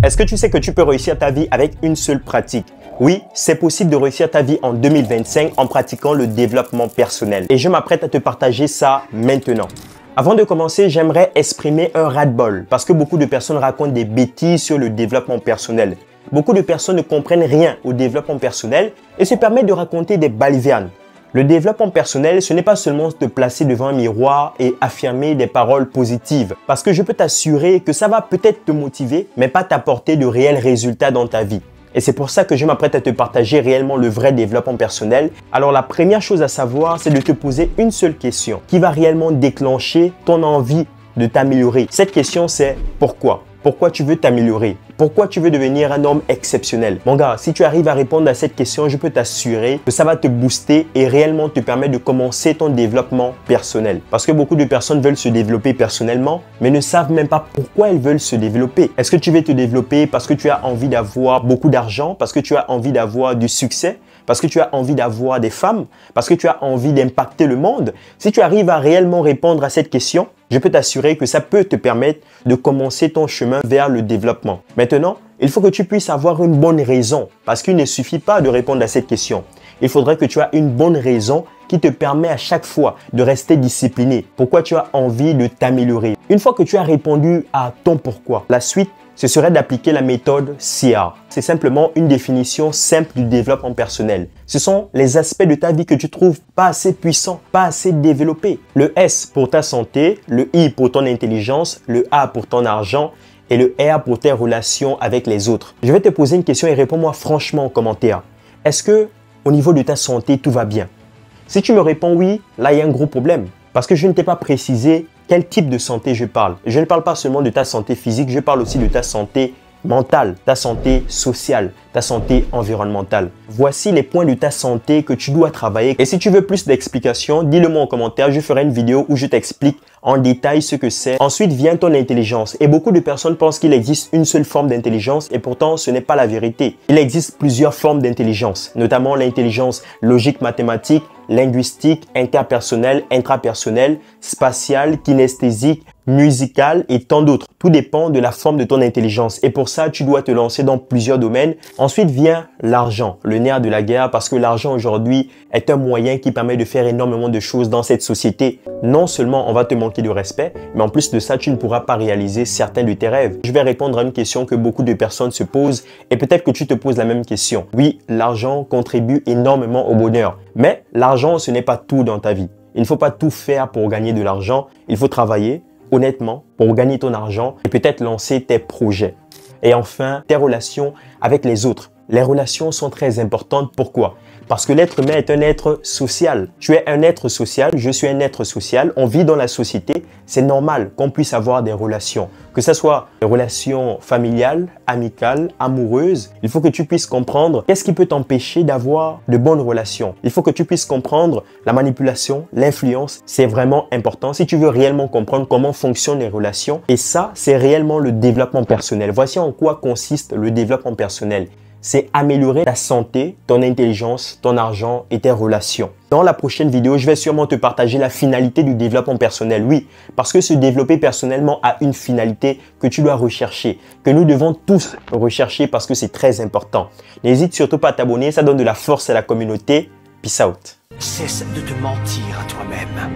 Est-ce que tu sais que tu peux réussir ta vie avec une seule pratique? Oui, c'est possible de réussir ta vie en 2025 en pratiquant le développement personnel. Et je m'apprête à te partager ça maintenant. Avant de commencer, j'aimerais exprimer un ras-le-bol parce que beaucoup de personnes racontent des bêtises sur le développement personnel. Beaucoup de personnes ne comprennent rien au développement personnel et se permettent de raconter des balivernes. Le développement personnel, ce n'est pas seulement te placer devant un miroir et affirmer des paroles positives. Parce que je peux t'assurer que ça va peut-être te motiver, mais pas t'apporter de réels résultats dans ta vie. Et c'est pour ça que je m'apprête à te partager réellement le vrai développement personnel. Alors la première chose à savoir, c'est de te poser une seule question qui va réellement déclencher ton envie de t'améliorer. Cette question, c'est pourquoi? Pourquoi tu veux t'améliorer? Pourquoi tu veux devenir un homme exceptionnel? Mon gars, si tu arrives à répondre à cette question, je peux t'assurer que ça va te booster et réellement te permettre de commencer ton développement personnel. Parce que beaucoup de personnes veulent se développer personnellement, mais ne savent même pas pourquoi elles veulent se développer. Est-ce que tu veux te développer parce que tu as envie d'avoir beaucoup d'argent, parce que tu as envie d'avoir du succès, parce que tu as envie d'avoir des femmes, parce que tu as envie d'impacter le monde? Si tu arrives à réellement répondre à cette question, je peux t'assurer que ça peut te permettre de commencer ton chemin vers le développement. Maintenant, il faut que tu puisses avoir une bonne raison parce qu'il ne suffit pas de répondre à cette question. Il faudrait que tu aies une bonne raison qui te permet à chaque fois de rester discipliné. Pourquoi tu as envie de t'améliorer? Une fois que tu as répondu à ton pourquoi, la suite, ce serait d'appliquer la méthode CR. C'est simplement une définition simple du développement personnel. Ce sont les aspects de ta vie que tu trouves pas assez puissants, pas assez développés. Le S pour ta santé, le I pour ton intelligence, le A pour ton argent et le R pour tes relations avec les autres. Je vais te poser une question et réponds-moi franchement en commentaire. Est-ce que au niveau de ta santé, tout va bien? Si tu me réponds oui, là il y a un gros problème. Parce que je ne t'ai pas précisé quel type de santé je parle. Je ne parle pas seulement de ta santé physique, je parle aussi de ta santé mentale, ta santé sociale, ta santé environnementale. Voici les points de ta santé que tu dois travailler. Et si tu veux plus d'explications, dis-le moi en commentaire. Je ferai une vidéo où je t'explique en détail ce que c'est. Ensuite vient ton intelligence. Et beaucoup de personnes pensent qu'il existe une seule forme d'intelligence et pourtant ce n'est pas la vérité. Il existe plusieurs formes d'intelligence, notamment l'intelligence logique mathématique, linguistique, interpersonnelle, intrapersonnelle, spatiale, kinesthésique, musicale et tant d'autres. Tout dépend de la forme de ton intelligence et pour ça, tu dois te lancer dans plusieurs domaines. Ensuite vient l'argent, le nerf de la guerre parce que l'argent aujourd'hui est un moyen qui permet de faire énormément de choses dans cette société. Non seulement on va te manquer de respect, mais en plus de ça, tu ne pourras pas réaliser certains de tes rêves. Je vais répondre à une question que beaucoup de personnes se posent et peut-être que tu te poses la même question. Oui, l'argent contribue énormément au bonheur, mais l'argent, ce n'est pas tout dans ta vie. Il ne faut pas tout faire pour gagner de l'argent. Il faut travailler honnêtement pour gagner ton argent et peut-être lancer tes projets. Et enfin, tes relations avec les autres. Les relations sont très importantes. Pourquoi? Parce que l'être humain est un être social. Tu es un être social, je suis un être social. On vit dans la société. C'est normal qu'on puisse avoir des relations. Que ce soit des relations familiales, amicales, amoureuses. Il faut que tu puisses comprendre qu'est-ce qui peut t'empêcher d'avoir de bonnes relations. Il faut que tu puisses comprendre la manipulation, l'influence. C'est vraiment important si tu veux réellement comprendre comment fonctionnent les relations. Et ça, c'est réellement le développement personnel. Voici en quoi consiste le développement personnel. C'est améliorer ta santé, ton intelligence, ton argent et tes relations. Dans la prochaine vidéo, je vais sûrement te partager la finalité du développement personnel. Oui, parce que se développer personnellement a une finalité que tu dois rechercher, que nous devons tous rechercher parce que c'est très important. N'hésite surtout pas à t'abonner, ça donne de la force à la communauté. Peace out. Cesse de te mentir à toi-même.